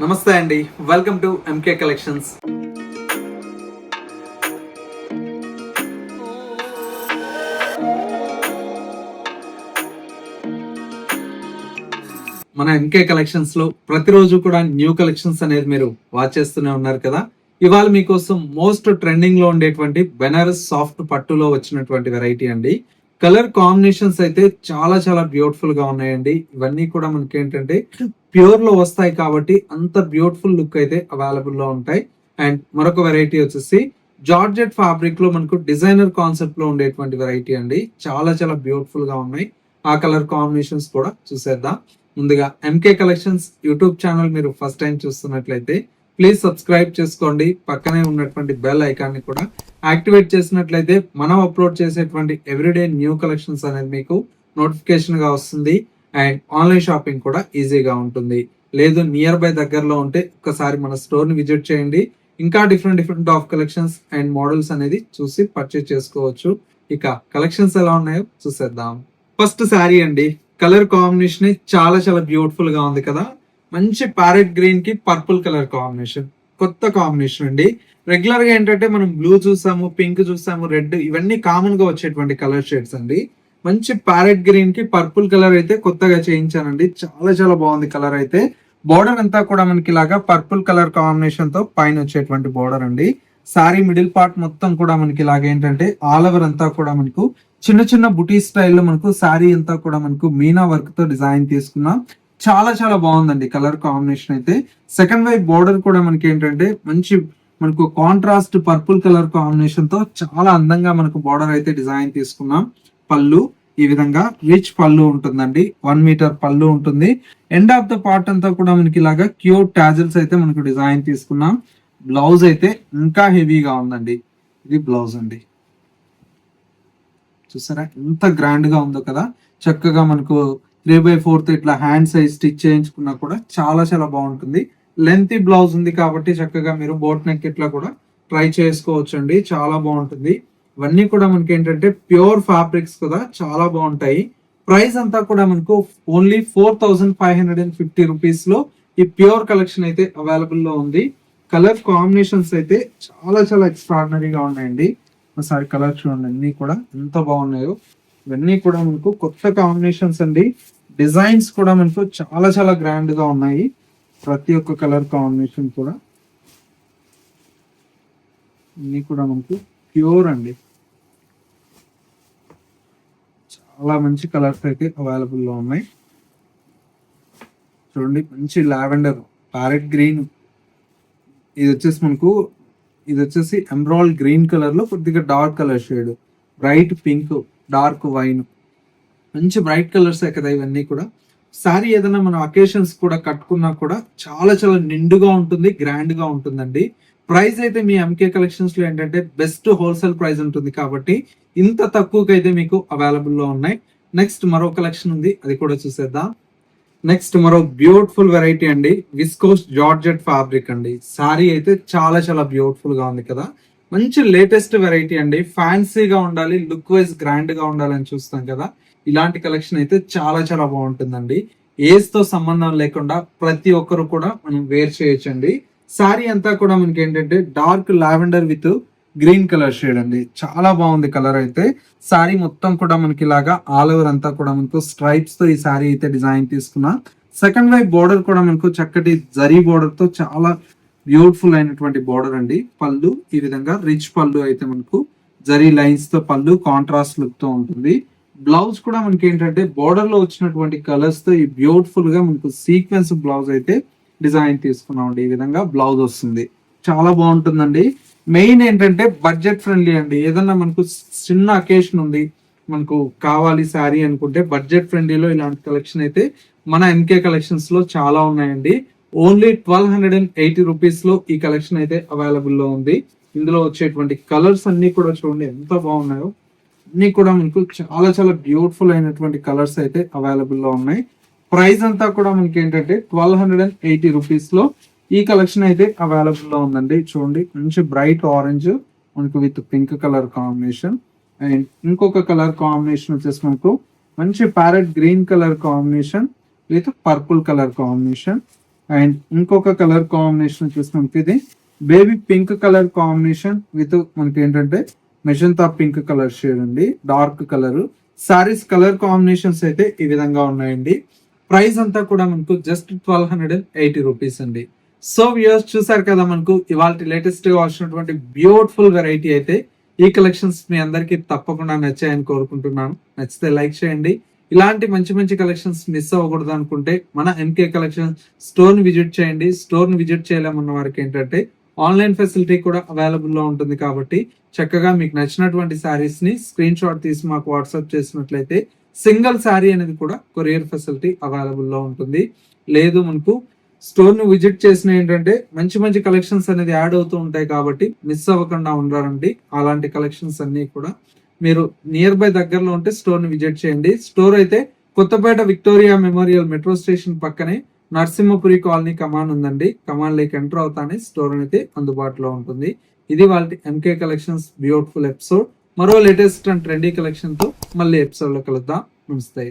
నమస్తే అండి, welcome to MK collections. మన ఎంకే కలెక్షన్స్ లో ప్రతిరోజు కూడా న్యూ కలెక్షన్స్ అనేది మీరు వాచ్ చేస్తూనే ఉన్నారు కదా. ఇవాళ మీకోసం మోస్ట్ ట్రెండింగ్ లో ఉండేటువంటి బెనారస్ సాఫ్ట్ పట్టులో వచ్చినటువంటి వెరైటీ అండి. కలర్ కాంబినేషన్స్ అయితే చాలా చాలా బ్యూటిఫుల్ గా ఉన్నాయండి. ఇవన్నీ కూడా మనకి ఏంటంటే ప్యూర్ లో వస్తాయి కాబట్టి అంత బ్యూటిఫుల్ లుక్ అయితే అవైలబుల్ లో ఉంటాయి. అండ్ మరొక వెరైటీ వచ్చేసి జార్జెట్ ఫ్యాబ్రిక్ లో మనకు డిజైనర్ కాన్సెప్ట్ లో ఉండేటువంటి వెరైటీ అండి. చాలా చాలా బ్యూటిఫుల్ గా ఉన్నాయి. ఆ కలర్ కాంబినేషన్స్ కూడా చూసేద్దాం. ముందుగా ఎంకే కలెక్షన్స్ యూట్యూబ్ ఛానల్ మీరు ఫస్ట్ టైం చూస్తున్నట్లయితే ప్లీజ్ సబ్స్క్రైబ్ చేసుకోండి. పక్కనే ఉన్నటువంటి బెల్ ఐకాన్ ని కూడా యాక్టివేట్ చేసినట్లయితే మనం అప్లోడ్ చేసేటువంటి ఎవ్రీడే న్యూ కలెక్షన్స్ అనేది మీకు నోటిఫికేషన్ గా వస్తుంది. అండ్ ఆన్లైన్ షాపింగ్ కూడా ఈజీగా ఉంటుంది. లేదు నియర్ బై దగ్గరలో ఉంటే ఒకసారి మన స్టోర్ ని విజిట్ చేయండి. ఇంకా different of collections and models అనేది చూసి పర్చేస్ చేసుకోవచ్చు. ఇక కలెక్షన్స్ ఎలా ఉన్నాయో చూసేద్దాం. ఫస్ట్ శారీ అండి. కలర్ కాంబినేషన్ చాలా చాలా బ్యూటిఫుల్ గా ఉంది కదా. మంచి ప్యారెట్ గ్రీన్ కి పర్పుల్ కలర్ కాంబినేషన్, కొత్త కాంబినేషన్ అండి. రెగ్యులర్ గా ఏంటంటే మనం బ్లూ చూసాము, పింక్ చూసాము, రెడ్, ఇవన్నీ కామన్ గా వచ్చేటువంటి కలర్ షేడ్స్ అండి. మంచి ప్యారెట్ గ్రీన్ కి పర్పుల్ కలర్ అయితే కొత్తగా చేయించానండి. చాలా చాలా బాగుంది కలర్ అయితే. బోర్డర్ అంతా కూడా మనకి ఇలాగా పర్పుల్ కలర్ కాంబినేషన్ తో పైన వచ్చేటువంటి బోర్డర్ అండి. సారీ మిడిల్ పార్ట్ మొత్తం కూడా మనకి ఇలాగ ఏంటంటే ఆల్ ఓవర్ అంతా కూడా మనకు చిన్న చిన్న బుటీ స్టైల్లో మనకు సారీ అంతా కూడా మనకు మీనా వర్క్ తో డిజైన్ తీసుకున్నాం. చాలా చాలా బాగుందండి కలర్ కాంబినేషన్ అయితే. సెకండ్ వైపు బోర్డర్ కూడా మనకి ఏంటంటే మంచి మనకు కాంట్రాస్ట్ పర్పుల్ కలర్ కాంబినేషన్ తో చాలా అందంగా మనకు బోర్డర్ అయితే డిజైన్ తీసుకున్నాం. పళ్ళు ఈ విధంగా రిచ్ పళ్ళు ఉంటుందండి. 1 మీటర్ పళ్ళు ఉంటుంది. ఎండ్ ఆఫ్ ద పార్ట్ అంతా కూడా మనకి ఇలాగా క్యూట్ టాజిల్స్ అయితే మనకు డిజైన్ తీసుకున్నాం. బ్లౌజ్ అయితే ఇంకా హెవీగా ఉందండి. ఇది బ్లౌజ్ అండి. చూసారా ఎంత గ్రాండ్ గా ఉందో కదా. చక్కగా మనకు 3/4 ఇట్లా హ్యాండ్ సైజ్ స్టిచ్ చేయించుకున్నా కూడా చాలా చాలా బాగుంటుంది. లెంత్ బ్లౌజ్ ఉంది కాబట్టి చక్కగా మీరు బోట్ నెక్ ఇట్లా కూడా ట్రై చేసుకోవచ్చు అండి. చాలా బాగుంటుంది. ఇవన్నీ కూడా మనకి ఏంటంటే ప్యూర్ ఫ్యాబ్రిక్స్ కదా, చాలా బాగుంటాయి. ప్రైస్ అంతా కూడా మనకు ఓన్లీ 4550 రూపీస్ లో ఈ ప్యూర్ కలెక్షన్ అయితే అవైలబుల్ లో ఉంది. కలర్ కాంబినేషన్స్ అయితే చాలా చాలా ఎక్స్ట్రాడినరీగా ఉన్నాయండి. ఒకసారి కలర్ చూడండి, అన్ని కూడా ఎంత బాగున్నాయో. ఇవన్నీ కూడా మనకు కొత్త కాంబినేషన్స్ అండి. డిజైన్స్ కూడా మనకు చాలా చాలా గ్రాండ్ గా ఉన్నాయి. ప్రతి ఒక్క కలర్ కాంబినేషన్ కూడా అన్ని కూడా మనకు ప్యూర్ అండి. చాలా మంచి కలర్స్ అయితే అవైలబుల్ లో ఉన్నాయి. చూడండి, మంచి లావెండర్, ప్యారెట్ గ్రీన్, ఇది వచ్చేసి ఎమరాల్డ్ గ్రీన్ కలర్ లో కొద్దిగా dark colour shade, bright pink, dark wine, మంచి బ్రైట్ కలర్స్ కదా ఇవన్నీ కూడా. సారీ ఏదైనా మనం అకేషన్స్ కూడా కట్టుకున్నా కూడా చాలా చాలా నిండుగా ఉంటుంది, గ్రాండ్ గా ఉంటుందండి. ప్రైస్ అయితే మీ ఎంకే కలెక్షన్స్ లో ఏంటంటే బెస్ట్ హోల్సేల్ ప్రైస్ ఉంటుంది కాబట్టి ఇంత తక్కువకి అయితే మీకు అవైలబుల్ లో ఉన్నాయి. నెక్స్ట్ మరో కలెక్షన్ ఉంది, అది కూడా చూసేద్దాం. నెక్స్ట్ మరో బ్యూటిఫుల్ వెరైటీ అండి. విస్కోస్ జార్జెట్ ఫ్యాబ్రిక్ అండి. సారీ అయితే చాలా చాలా బ్యూటిఫుల్ గా ఉంది కదా. మంచి లేటెస్ట్ వెరైటీ అండి. ఫ్యాన్సీగా ఉండాలి, లుక్ వైజ్ గ్రాండ్ గా ఉండాలని చూస్తాం కదా. ఇలాంటి కలెక్షన్ అయితే చాలా చాలా బాగుంటుందండి. ఏజ్ తో సంబంధం లేకుండా ప్రతి ఒక్కరు కూడా మనం వేర్ చేయొచ్చండి. సారీ అంతా కూడా మనకి ఏంటంటే dark lavender with green colour shade అండి. చాలా బాగుంది కలర్ అయితే. సారీ మొత్తం కూడా మనకి ఇలాగా ఆల్ ఓవర్ అంతా కూడా మనకు స్ట్రైప్స్ తో ఈ సారీ అయితే డిజైన్ తీసుకున్నా. సెకండ్ వైపు బోర్డర్ కూడా మనకు చక్కటి జరీ బోర్డర్ తో చాలా బ్యూటిఫుల్ అయినటువంటి బోర్డర్ అండి. పళ్ళు ఈ విధంగా రిచ్ పళ్ళు అయితే మనకు జరీ లైన్స్ తో పళ్ళు కాంట్రాస్ట్ లుక్ తో ఉంటుంది. బ్లౌజ్ కూడా మనకి ఏంటంటే బోర్డర్ లో వచ్చినటువంటి కలర్స్ తో ఈ బ్యూటిఫుల్ గా మనకు సీక్వెన్స్ బ్లౌజ్ అయితే డిజైన్ తీసుకున్నాం అండి. ఈ విధంగా బ్లౌజ్ వస్తుంది. చాలా బాగుంటుందండి. మెయిన్ ఏంటంటే బడ్జెట్ ఫ్రెండ్లీ అండి. ఏదన్నా మనకు చిన్న అకేషన్ ఉంది, మనకు కావాలి శారీ అనుకుంటే బడ్జెట్ ఫ్రెండ్లీలో ఇలాంటి కలెక్షన్ అయితే మన ఎంకే కలెక్షన్స్ లో చాలా ఉన్నాయండి. ఓన్లీ 1280 రూపీస్ లో ఈ కలెక్షన్ అయితే అవైలబుల్ లో ఉంది. ఇందులో వచ్చేటువంటి కలర్స్ అన్ని కూడా చూడండి ఎంత బాగున్నాయో. అన్ని కూడా మనకు చాలా చాలా బ్యూటిఫుల్ అయినటువంటి కలర్స్ అయితే అవైలబుల్ లో ఉన్నాయి. ప్రైస్ అంతా కూడా మనకి ఏంటంటే 1280 రూపీస్ లో ఈ కలెక్షన్ అయితే అవైలబుల్ లో ఉందండి. చూడండి, మంచి బ్రైట్ ఆరెంజ్ మనకు with pink colour combination. And ఇంకొక కలర్ కాంబినేషన్ వచ్చేసి మనకు మంచి parrot green colour combination with purple colour combination. And ఇంకొక కలర్ కాంబినేషన్ వచ్చేసి మనకి ఇది baby pink colour combination with మనకి ఏంటంటే మెజంతా పింక్ కలర్ షేడ్ అండి, dark colour. Saris colour combinations అయితే ఈ విధంగా ఉన్నాయండి. ప్రైస్ అంతా కూడా మనకు జస్ట్ 1280 రూపీస్ అండి. సో వ్యూయర్స్ చూసారు కదా, మనకు ఇవాళ లేటెస్ట్ గా వచ్చినటువంటి బ్యూటిఫుల్ వెరైటీ అయితే ఈ కలెక్షన్స్ మీ అందరికి తప్పకుండా నచ్చాయని కోరుకుంటున్నాను. నచ్చితే లైక్ చేయండి. ఇలాంటి మంచి మంచి కలెక్షన్స్ మిస్ అవ్వకూడదు అనుకుంటే మన ఎంకే కలెక్షన్ స్టోర్ ని విజిట్ చేయండి. స్టోర్ ని విజిట్ చేయలేమన్న వారికి ఏంటంటే ఆన్లైన్ ఫెసిలిటీ కూడా అవైలబుల్ లో ఉంటుంది కాబట్టి చక్కగా మీకు నచ్చినటువంటి శారీస్ ని స్క్రీన్ షాట్ తీసి మాకు వాట్సాప్ చేసినట్లయితే సింగిల్ శారీ అనేది కూడా కొరియర్ ఫెసిలిటీ అవైలబుల్ లో ఉంటుంది. లేదు మనకు స్టోర్ ని విజిట్ చేసిన ఏంటంటే మంచి మంచి కలెక్షన్స్ అనేది యాడ్ అవుతూ ఉంటాయి కాబట్టి మిస్ అవ్వకుండా ఉండాలండి. అలాంటి కలెక్షన్స్ అన్ని కూడా మీరు నియర్ బై దగ్గరలో ఉంటే స్టోర్ ని విజిట్ చేయండి. స్టోర్ అయితే Kothapet Victoria Memorial metro station పక్కనే నరసింహపురి కాలనీ కమాన్ ఉందండి. కమాన్ లేక్ ఎంటర్ అవుతానే స్టోర్ అయితే అందుబాటులో ఉంటుంది. ఇది వాళ్ళ ఎంకే కలెక్షన్స్ బ్యూటిఫుల్ ఎపిసోడ్. మరో లేటెస్ట్ అండ్ ట్రెండీ కలెక్షన్ తో మళ్ళీ ఎపిసోడ్ లో కలుద్దాం. నమస్తే.